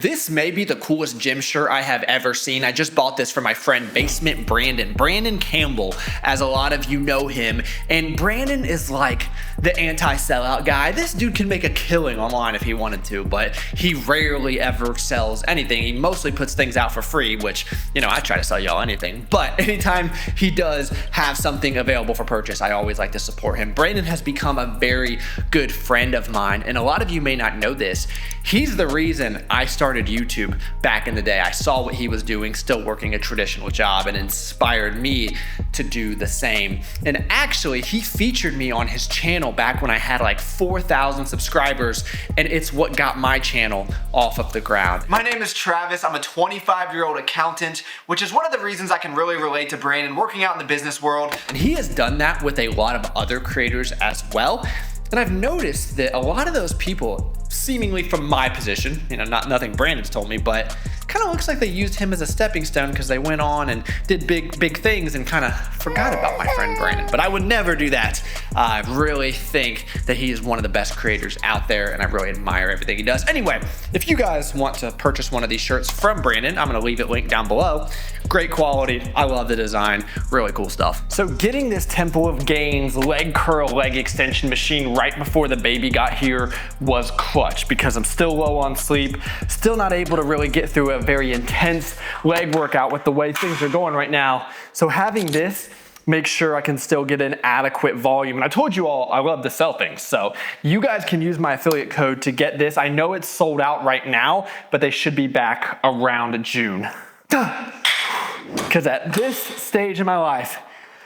This may be the coolest gym shirt I have ever seen. I just bought this for my friend Basement Brandon Campbell, as a lot of you know him. And Brandon is like the anti-sellout guy. This dude can make a killing online if he wanted to, but he rarely ever sells anything. He mostly puts things out for free, which, you know, I try to sell y'all anything. But anytime he does have something available for purchase, I always like to support him. Brandon has become a very good friend of mine, and a lot of you may not know this. He's the reason I started YouTube back in the day. I saw what he was doing, still working a traditional job, and inspired me to do the same. And actually, he featured me on his channel back when I had like 4,000 subscribers, and it's what got my channel off of the ground. My name is Travis. I'm a 25-year-old accountant, which is one of the reasons I can really relate to Brandon working out in the business world. And he has done that with a lot of other creators as well. And I've noticed that a lot of those people, seemingly from my position, you know, nothing Brandon's told me, but kind of looks like they used him as a stepping stone because they went on and did big things and kind of forgot about my friend Brandon. But I would never do that. I really think that he is one of the best creators out there, and I really admire everything he does. Anyway, if you guys want to purchase one of these shirts from Brandon, I'm going to leave it linked down below. Great quality. I love the design. Really cool stuff. So getting this Temple of Gains leg curl leg extension machine right before the baby got here was clutch, because I'm still low on sleep, still not able to really get through a very intense leg workout with the way things are going right now. So having this makes sure I can still get an adequate volume. And I told you all I love to sell things, so you guys can use my affiliate code to get this. I know it's sold out right now, but they should be back around June. Because at this stage in my life,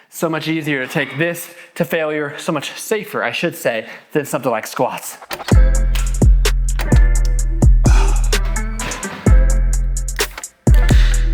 so much easier to take this to failure, so much safer, I should say, than something like squats.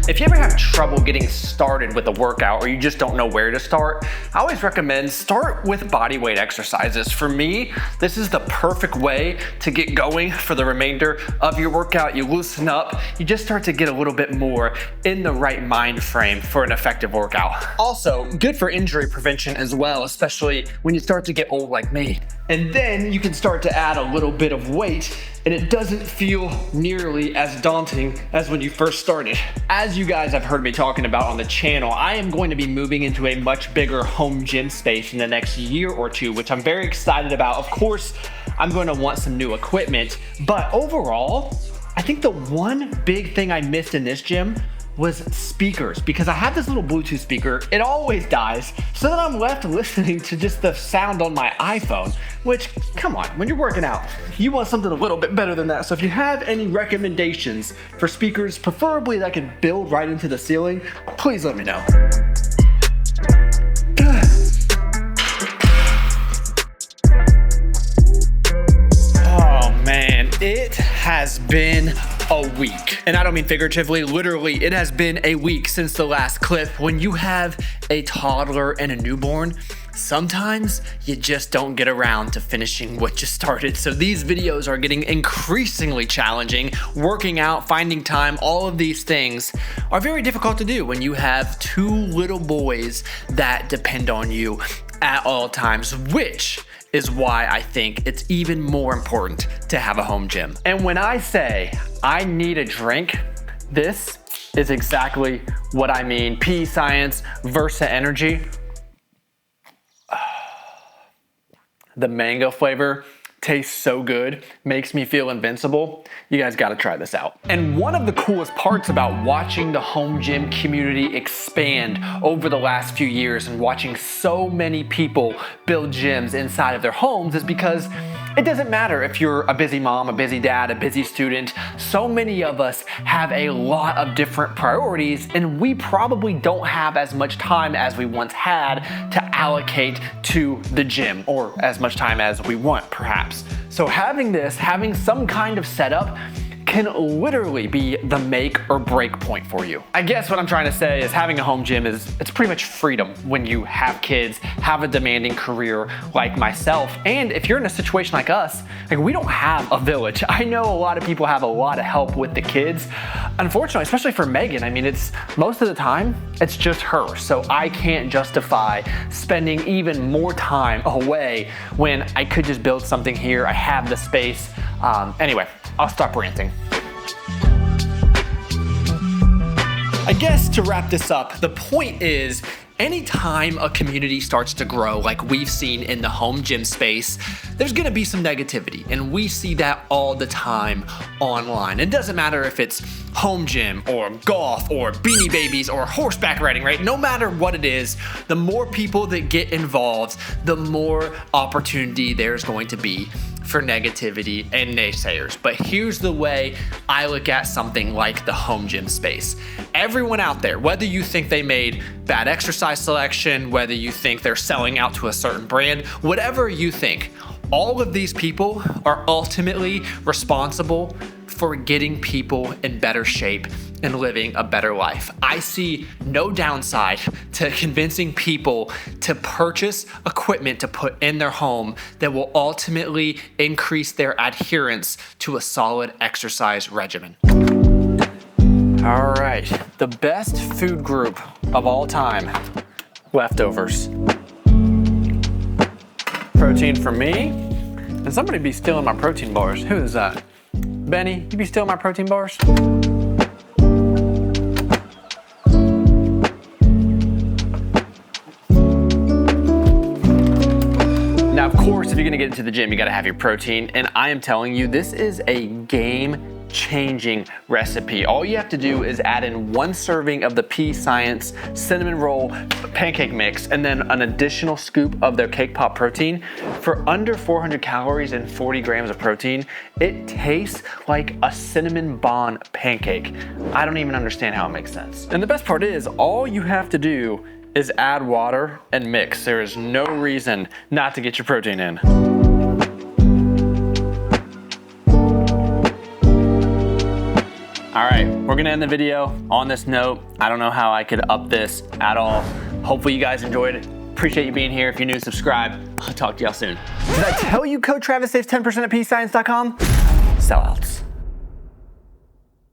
If you ever have trouble getting started with a workout, or you just don't know where to start, I always recommend start with bodyweight exercises. For me, this is the perfect way to get going for the remainder of your workout. You loosen up, you just start to get a little bit more in the right mind frame for an effective workout. Also, good for injury prevention as well, especially when you start to get old like me. And then you can start to add a little bit of weight, and it doesn't feel nearly as daunting as when you first started. As you guys have heard me talking about on the channel, I am going to be moving into a much bigger home gym space in the next year or two, which I'm very excited about. Of course, I'm going to want some new equipment, but overall, I think the one big thing I missed in this gym was speakers, because I have this little Bluetooth speaker. It always dies, so then I'm left listening to just the sound on my iPhone, which, come on, when you're working out, you want something a little bit better than that. So if you have any recommendations for speakers, preferably that can build right into the ceiling, please let me know. Oh man, it has been a week. And I don't mean figuratively, literally, it has been a week since the last clip. When you have a toddler and a newborn, sometimes you just don't get around to finishing what you started. So these videos are getting increasingly challenging. Working out, finding time, all of these things are very difficult to do when you have two little boys that depend on you at all times, which is why I think it's even more important to have a home gym. And when I say I need a drink, this is exactly what I mean. PE Science, Versa Energy. The mango flavor tastes so good, makes me feel invincible. You guys gotta try this out. And one of the coolest parts about watching the home gym community expand over the last few years and watching so many people build gyms inside of their homes is because it doesn't matter if you're a busy mom, a busy dad, a busy student. So many of us have a lot of different priorities, and we probably don't have as much time as we once had to allocate to the gym, or as much time as we want, perhaps. So having some kind of setup can literally be the make or break point for you. I guess what I'm trying to say is having a home gym it's pretty much freedom when you have kids, have a demanding career like myself. And if you're in a situation like us, like we don't have a village. I know a lot of people have a lot of help with the kids. Unfortunately, especially for Megan, I mean, it's most of the time, it's just her. So I can't justify spending even more time away when I could just build something here. I have the space. Anyway, I'll stop ranting. I guess to wrap this up, the point is, anytime a community starts to grow, like we've seen in the home gym space, there's gonna be some negativity, and we see that all the time online. It doesn't matter if it's home gym or golf or Beanie Babies or horseback riding, right? No matter what it is, the more people that get involved, the more opportunity there's going to be for negativity and naysayers. But here's the way I look at something like the home gym space. Everyone out there, whether you think they made bad exercise selection, whether you think they're selling out to a certain brand, whatever you think, all of these people are ultimately responsible for getting people in better shape and living a better life. I see no downside to convincing people to purchase equipment to put in their home that will ultimately increase their adherence to a solid exercise regimen. All right, the best food group of all time, leftovers. Protein for me, and somebody be stealing my protein bars. Who is that? Benny, you be stealing my protein bars? Now, of course, if you're gonna get into the gym, you gotta have your protein, and I am telling you, this is a game-changing recipe. All you have to do is add in 1 serving of the Pea Science cinnamon roll pancake mix and then an additional scoop of their cake pop protein. For under 400 calories and 40 grams of protein, it tastes like a cinnamon bun pancake. I don't even understand how it makes sense. And the best part is, all you have to do is add water and mix. There is no reason not to get your protein in. All right, we're gonna end the video on this note. I don't know how I could up this at all. Hopefully you guys enjoyed it. Appreciate you being here. If you're new, subscribe. I'll talk to y'all soon. Did I tell you code Travis saves 10% at peascience.com? Sellouts.